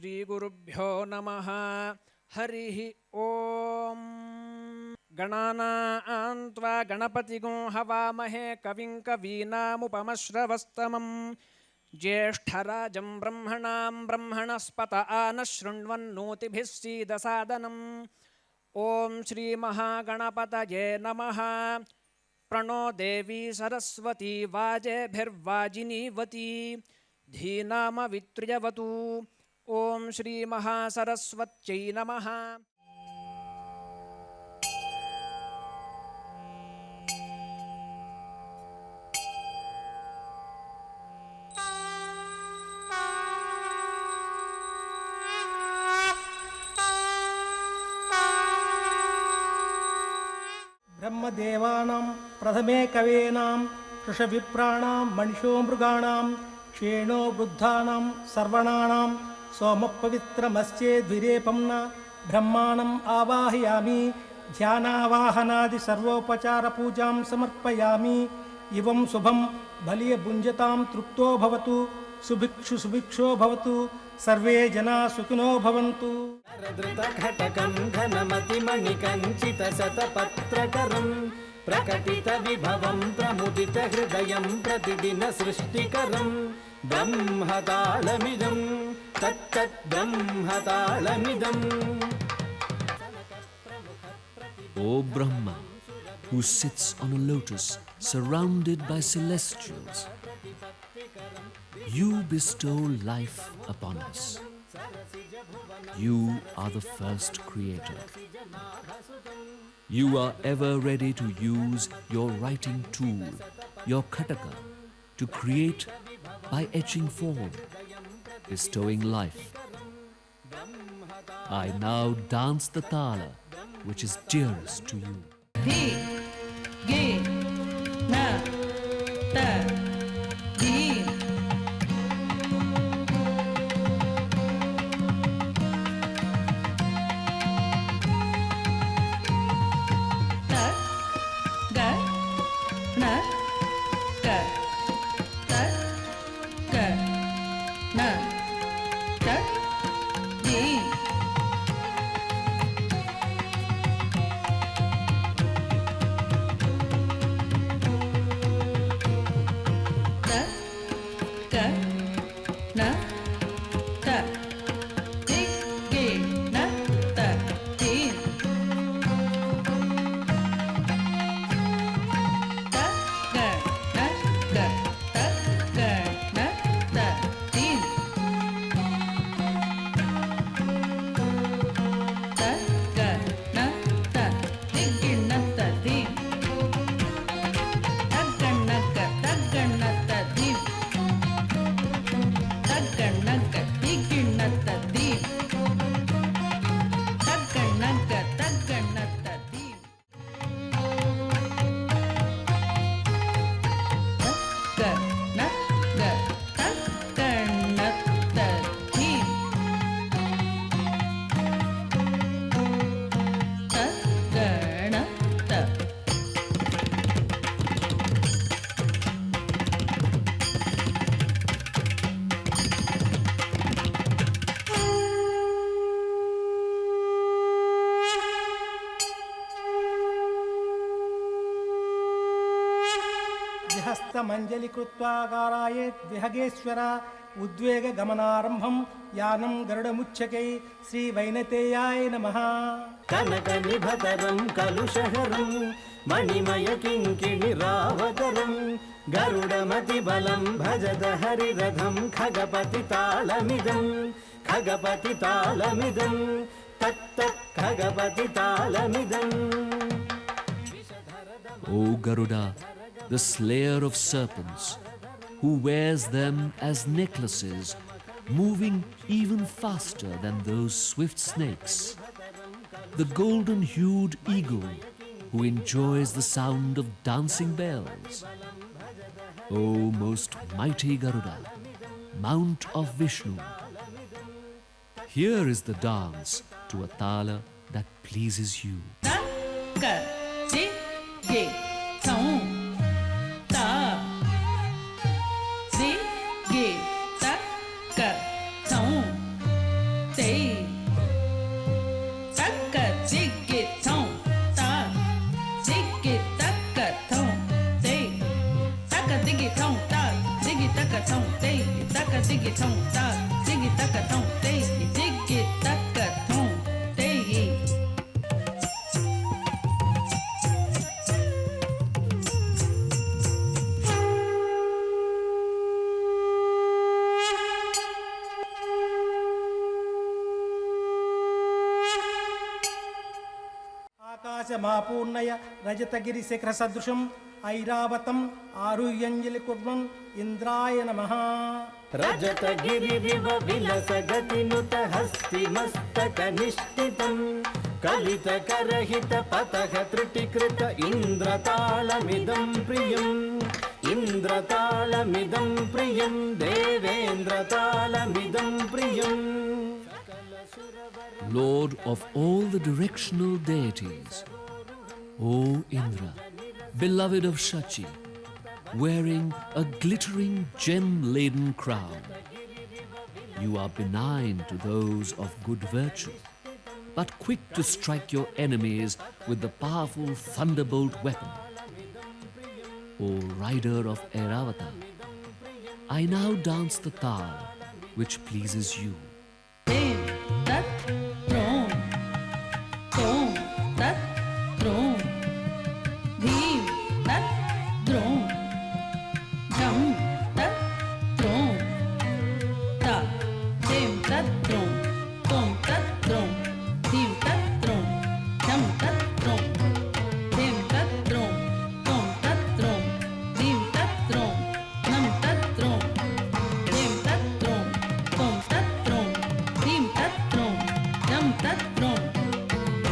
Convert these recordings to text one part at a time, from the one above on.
श्रीगुरुभ्यो नमः। हरिः ओम्। गणानां त्वा गणपतिगुं हवामहे कविं कवीनामुपमश्रवस्तमं ज्येष्ठराजं ब्रह्मणां ब्रह्मणस्पत आनः शृण्वन्नोतिभिः सीदसादनम्। ॐ श्रीमहागणपतये नमः। प्रणो देवी सरस्वती वाजेभिर्वाजिनीवती धीनामवित्र्यवतु। ॐ श्रीमहासरस्वत्यै नमः। ब्रह्मदेवानां प्रथमे कवेनां ऋषविप्राणां मणिषो मृगाणां क्षेणो वृद्धानां सर्वणानां सोमपवित्रमस्येद्विरेपं न ब्रह्माणम् आवाहयामि। ध्यानावाहनादि सर्वोपचारपूजां समर्पयामि। इवं शुभं बलिय भुञ्जतां तृप्तो भवतु सुभिक्षु सुभिक्षो भवतु सर्वे जना सुखिनो भवन्तु। घटकं घनमतिमणिकञ्चित शतपत्रकरं प्रकटित विभवं प्रमुदित हृदयं प्रतिदिन सृष्टिकरं ब्रह्मतालमिदं तत्तत् ब्रह्मतालमिदम्। O Brahma, who sits on a lotus surrounded by celestials, you bestow life upon us. You are the first creator. You are ever ready to use your writing tool, your khataka, to create by etching form, bestowing life. I now dance the tala which is dearest to you. Dhi, gi, na, ta, di. हस्तमंजलि कृत्वा गारायेत् विहगेश्वर उद्वेग गमनारंभं यानं गरुडमुच्चकै श्री वैनतेयाय नमः। कनक निभतरं कलुषहरं मणिमय किङ्किणिरावतरं गरुडमतिबलं भजत हरिरथं खगपति तालमिदं तत्तत् खगपति तालमिदम्। O Garuda, the slayer of serpents, who wears them as necklaces, moving even faster than those swift snakes. The golden-hued eagle, who enjoys the sound of dancing bells. O most mighty Garuda, Mount of Vishnu, here is the dance to a tala that pleases you. ఆకాశమాపూర్ణయ రజతగిరిశిఖర సదృశం ఐరావతం ఆరుహ్యంజలి కుర్వన్ ఇంద్రాయ నమః. రజతగిరిరివ విలసగతినుత హస్తిమస్తక నిష్ఠితం కలితకరహిత పతః త్రుటికృత ఇంద్రతాళమిదం ప్రియం ఇంద్రతాళమిదం ప్రియం దేవేంద్రతాళమిదం ప్రియం. Lord of all the directional deities, O Indra, beloved of Shachi, wearing a glittering gem-laden crown, you are benign to those of good virtue, but quick to strike your enemies with the powerful thunderbolt weapon. O rider of Airavata, I now dance the tal which pleases you. Dem tat trom tom tat trom dhim tat trom jam tat trom ta dem tat trom tom tat trom dhim tat trom jam tat trom dem tat trom tom tat trom dhim tat trom nam tat trom dem tat trom tom tat trom dhim tat trom jam tat trom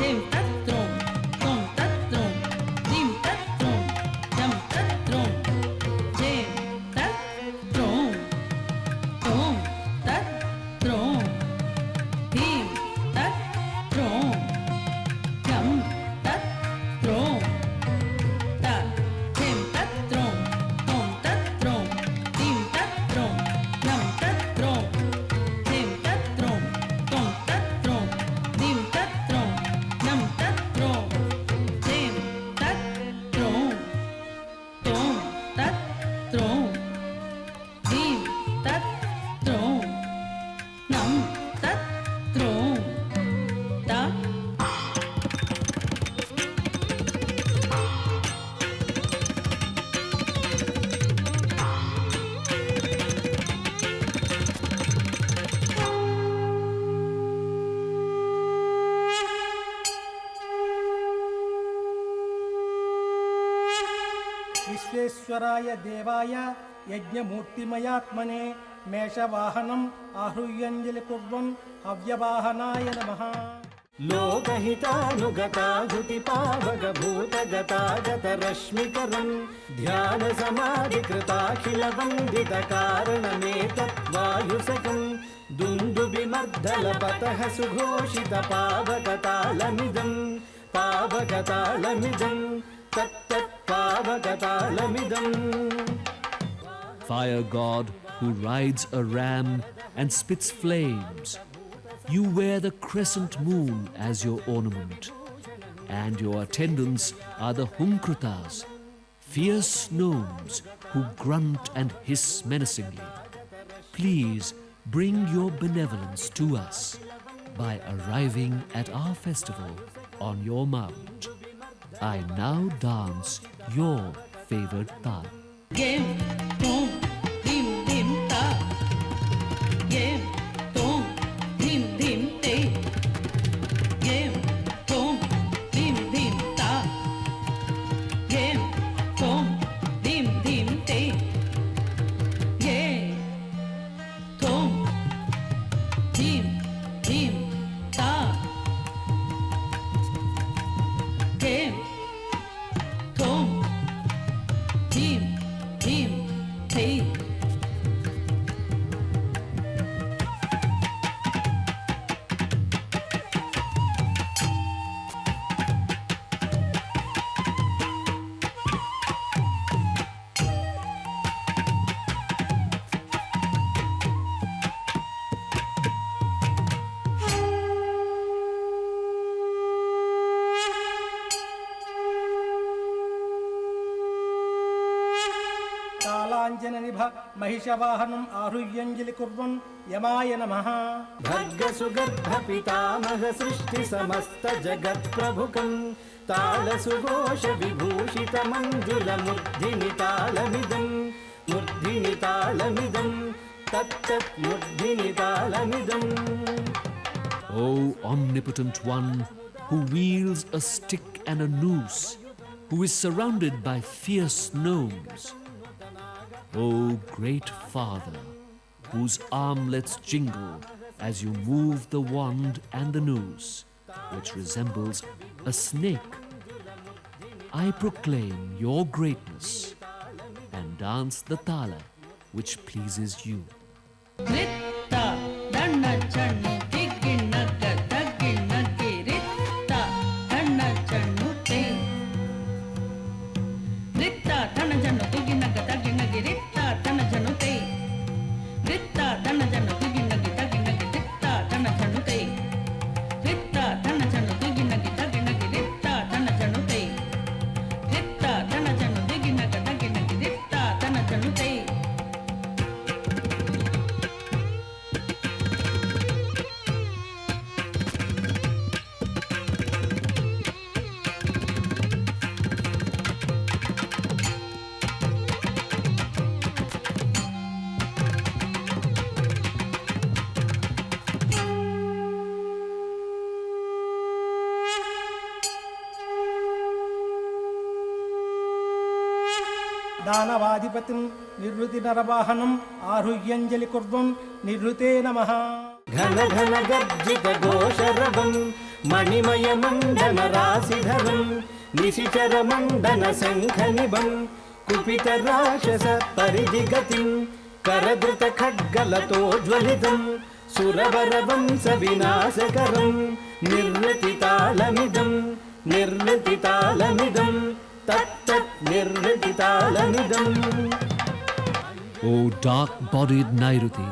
dem tat trom tom tat trom dhim tat trom jam tat trom dem tat trom tom tat trom dhim tat trom jam tat trom ta dem tat trom tom tat trom dhim tat trom jam tat trom dem tat trom tom tat trom dhim tat trom jam tat trom dem tat trom tom tat trom dhim tat trom nam tat trom ta విశ్వేశ్వరాయ దేవాయ యజ్ఞమూర్తిమయాత్మనే మేషవాహనం ఆహృయ్యంజలి కుర్వన్ హవ్యవాహనాయ నమః. లోకహితానుగతాహుతి పావగభూతగతాగత రశ్మికరం ధ్యాన సమాధికృతాఖిల వందిత కారణమేతద్వాయుసకం దుందుబిమర్దలపతః సుఘోషిత పావగతాళమిదం పావగతాళమిదం తత్తత్ పావగతాళమిదం. Fire god who rides a ram and spits flames, you wear the crescent moon as your ornament, and your attendants are the Humkrutas, fierce gnomes who grunt and hiss menacingly. Please bring your benevolence to us by arriving at our festival on your mount. I now dance your favored tal. Game, tom, dim, dim, ta. Game, tom, dim, dim, te. Game, tom, dim, dim, ta. Game, tom, dim, dim, te. Game, tom, dim, dim, ta. Game, tom, dim, dim, te. కాలాంజననిభ మహిషవాహనం ఆరుహ్యంజలి కుర్వన్ యమాయ నమః. భర్గసుగర్భ పితామహ సృష్టి సమస్త జగత్ప్రభుకం తాళసుఘోష విభూషిత మంజుల మూర్ధిని తాళమిదం మూర్ధిని తాళమిదం తత్తత్ మూర్ధిని తాళమిదం. O omnipotent one, who wields a stick and a noose, who is surrounded by fierce gnomes. O great Father, whose armlets jingle as you move the wand and the noose, which resembles a snake, I proclaim your greatness and dance the tala which pleases you. Ritta danna channu tiginnaga taginnagi ritta danna channu te ritta danna channu tiginnaga taginnagi ritta danna channu te ritta danna channu tiginnagi taginnagi ritta danna channu te ritta danna channu tiginnagi taginnagi ritta danna channu te ritta danna channu tiginnaga taginnagi ritta danna channu te. దానవాధిపతిం నిర్వృతి నరవాహనం ఆరుహ్యంజలి కుర్వం నిర్వృతే నమః. ఘన ఘన గర్జిత ఘోషరవం మణిమయ మండన రాశిధరం నిశిచర మండన శంఖనిభం కుపిత రాక్షస పరిధిగతిం కరధృత ఖడ్గలతోజ్వలితం సురవర వంశ వినాశకరం నిర్వృతితాళమిదం నిర్వృతితాళమిదం తత్తత్ నిర్వృతితాళమిదం. O dark-bodied Nairuti,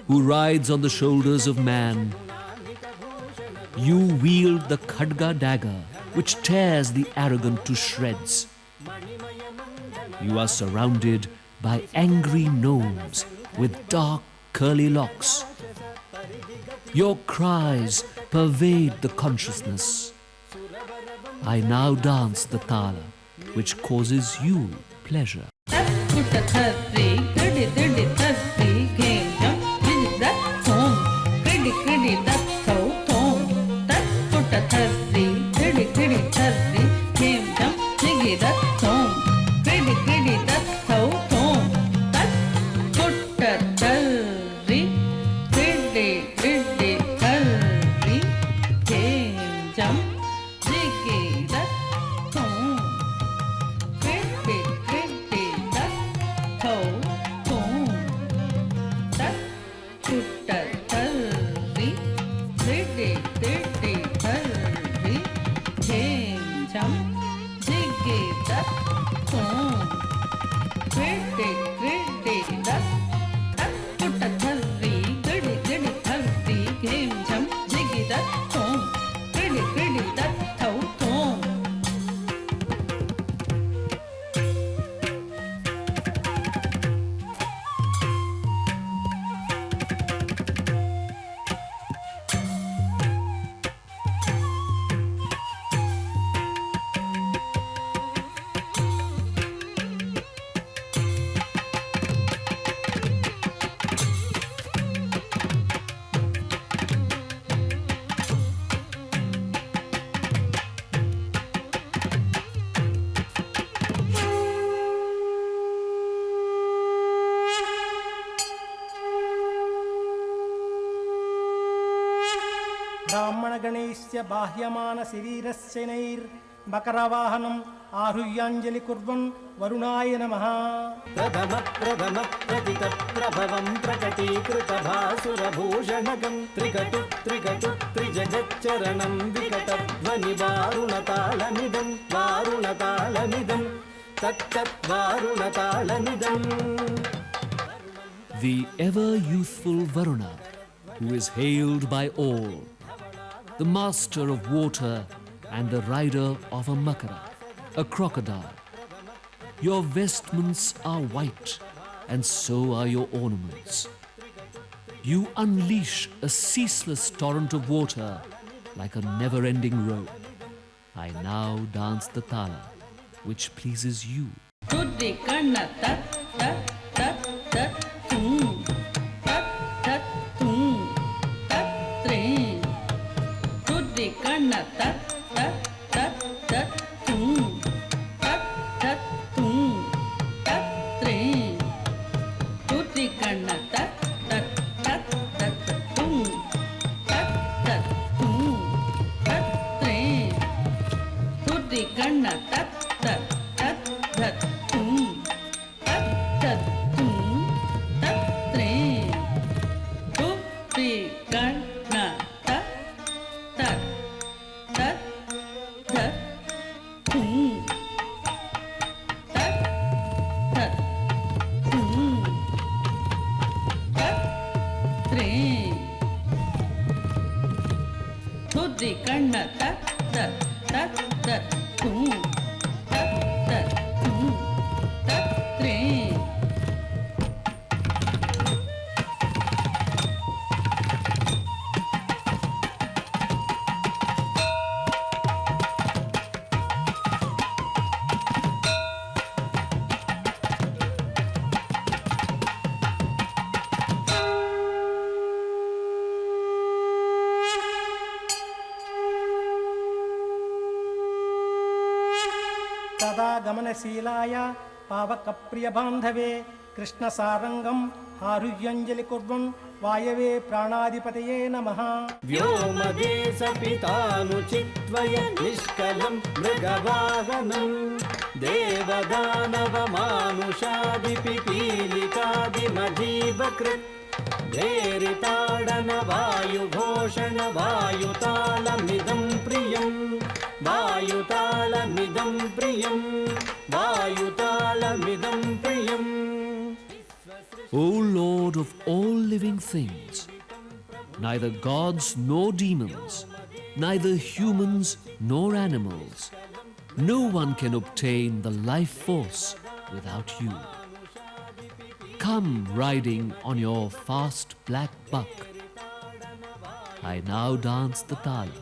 who rides on the shoulders of man, you wield the Khadga dagger which tears the arrogant to shreds. You are surrounded by angry gnomes with dark curly locks. Your cries pervade the consciousness. I now dance the tala which causes you pleasure. Putta thirri, kadi didi thirri, game jump, didi that tom, kadi that tom, that putta thirri, kadi thirri, game jump, didi that tom, kadi that tom, that putta thirri, kadi thirri, game jump, didi that tom. బ్రాహ్మణ గణేశ్య బాహ్యమాన శరీరస్యనైర్ మకరవాహనం ఆరుహ్యాంజలి కుర్వన్ వరుణాయ నమః. ప్రథమ ప్రథమ ప్రతిత ప్రభవం ప్రకటీకృత భాసురభూషణకం త్రికటు త్రికటు త్రిజగచ్చరణం వికట ధ్వని వారుణతాళమిదం వారుణతాళమిదం తత్తత్ వారుణతాళమిదం. The ever-youthful Varuna, who is hailed by all, the master of water and the rider of a makara, a crocodile. Your vestments are white, and so are your ornaments. You unleash a ceaseless torrent of water like a never-ending rope. I now dance the tala, which pleases you. Tuddi kanna tat tat tat tat tum tat tat tum tat tre. ತುದಿ ಕಣ್ಣ ತತ್ತ ತತ್ ಧತ್ ತುಂ ತತ್ ತತ್ ತುಂ ತತ್ರೇ ತುದಿ ಕಣ್ಣ ತತ್ ತತ್ ತತ್ ಧತ್ ತುಂ ತತ್ ತತ್ ತುಂ ತತ್ರೇ ತುದಿ ಕಣ್ಣ ತತ್ ತತ್ ತತ್ ತತ್ ತುಂ ತತ್ ತತ್ ತುಂ ತತ್ರೇ तदा गमनशीलाय पावकप्रियबान्धवे कृष्णसारङ्गम् आरुह्यञ्जलि कुर्वन् वायवे प्राणाधिपतये नमः। व्योमदेशपितानुचित्वय निष्कलं मृगवाहनं देवदानवमानुषादिपिपीलिकादिमजीवकृत् धेरिताडनवायुघोषण वायुतालमिदं प्रियं वायुतालमिदं प्रियं वायुतालमिदं प्रियम्। O Lord of all living things, neither gods nor demons, neither humans nor animals, no one can obtain the life force without you. Come riding on your fast black buck. I now dance the tala,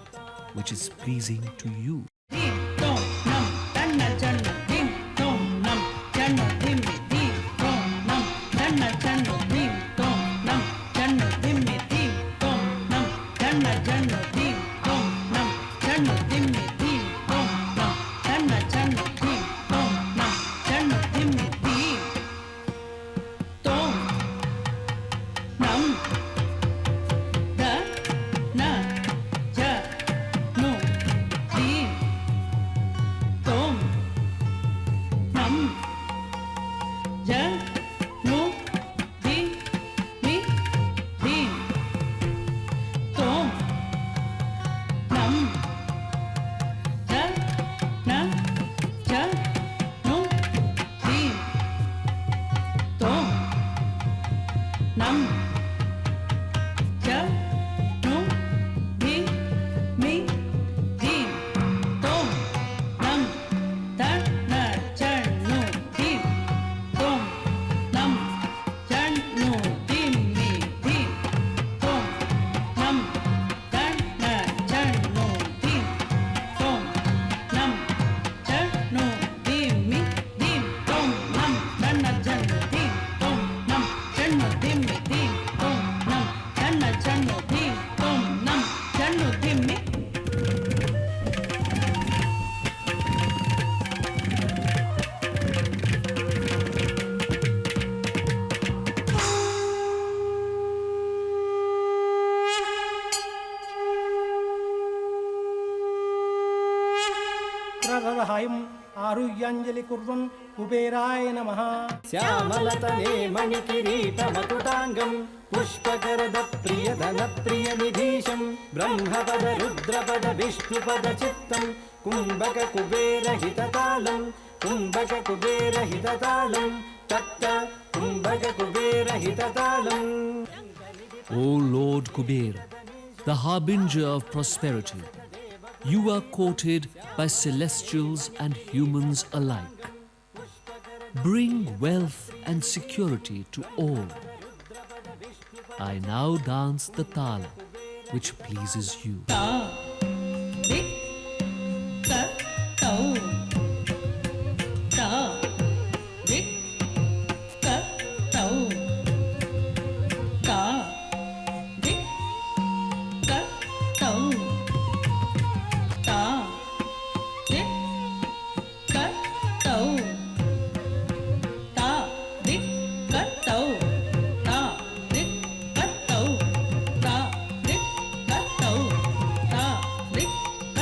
which is pleasing to you. dim tom nam tanna channu dim tom nam channu dimmi dim tom nam tanna channu dim tom nam channu dimmi dim tom nam tanna channu dim tom nam channu dimmi dim tom nam tanna channu dim tom nam channu dimmi dim tom nam da na ja nu dim tom nam ja nu di mi dim tom nam ja na ja nu dim tom nam ja nu di mi dim tom nam da na cha nu dim tom nam cha nu dim mi dim tom nam da na cha nu dim tom nam cha nu dim mi dim tom nam da na cha nu dim tom nam cha nu dim mi dim tom nam da na cha nu dim tom nam cha nu dim mi. प्रददहायम् आरुह्याञ्जलि कुर्वन् कुबेराय नमः। श्यामलतने मणिकिरीटमकुटाङ्गं पुष्पकरदप्रियधनप्रियनिधीशं ब्रह्मपद रुद्रपद विष्णुपदचित्तं कुम्भककुबेरहिततालं कुम्भककुबेरहिततालं तत्त कुम्भककुबेरहिततालम्। O Lord Kubera, the harbinger of prosperity, you are courted by celestials and humans alike. Bring wealth and security to all. I now dance the tala, which pleases you. Ta dik ta tau ta dik ta tau ta dik ta tau ta dik ta tau ta dik ta tau ta dik ta tau ta dik ta tau ta dik ta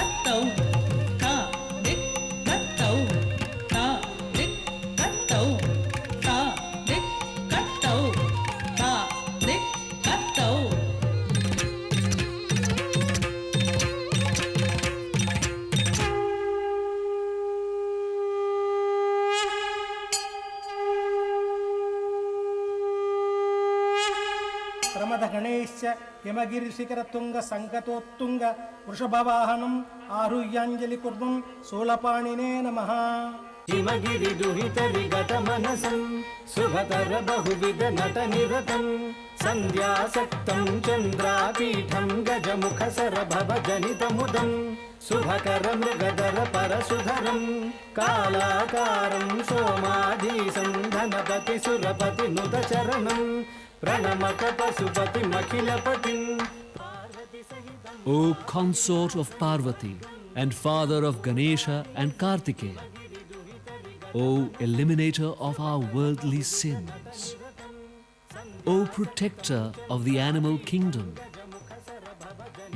ಯಸ್ಯ ಹಿಮಗಿರಿಶಿಖರತುಂಗ ಸಂಗತೋತ್ತುಂಗ ವೃಷಭವಾಹನಂ ಆರುಹ್ಯಾಂಜಲಿ ಕುರ್ವನ್ ಶೂಲಪಾಣಿನೇ ನಮಃ. हिमगिरिदुहितरिगतमनसं शुभतर बहुविध नटनिरतं सन्ध्यासक्तं चन्द्रापीठं गजमुखसरभवजनितमुदं शुभकरमृगधर परशुधरं कालाकारं सोमाधीशं धनपतिसुरपतिनुतचरणं प्रणमत पशुपतिमखिलपतिम्. O consort of Parvati and father of Ganesha and Kartikeya, O eliminator of our worldly sins, O protector of the animal kingdom,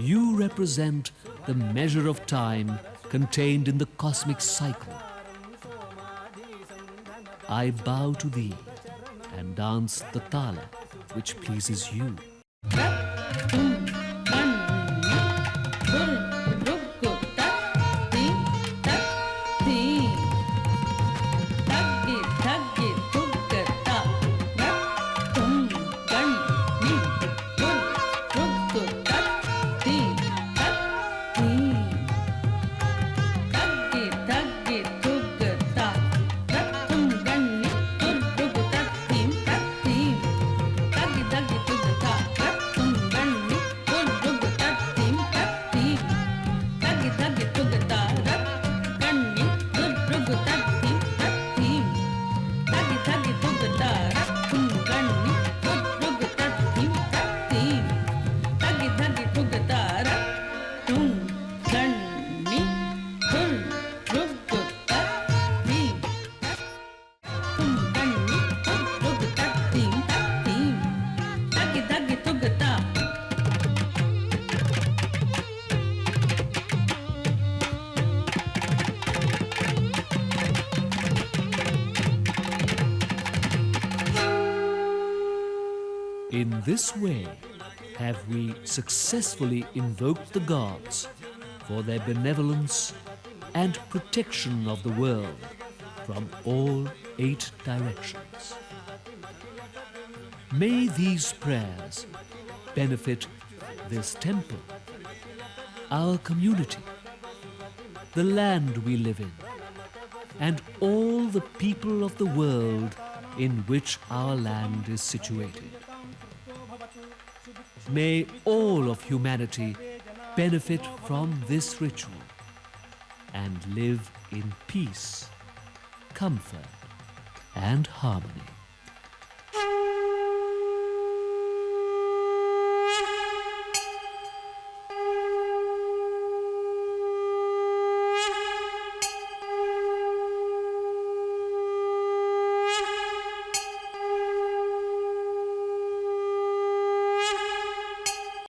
you represent the measure of time contained in the cosmic cycle. I bow to thee and dance the tala which pleases you. In this way have we successfully invoked the gods for their benevolence and protection of the world from all 8 directions. May these prayers benefit this temple, our community, the land we live in, and all the people of the world in which our land is situated. May all of humanity benefit from this ritual and live in peace, comfort, and harmony.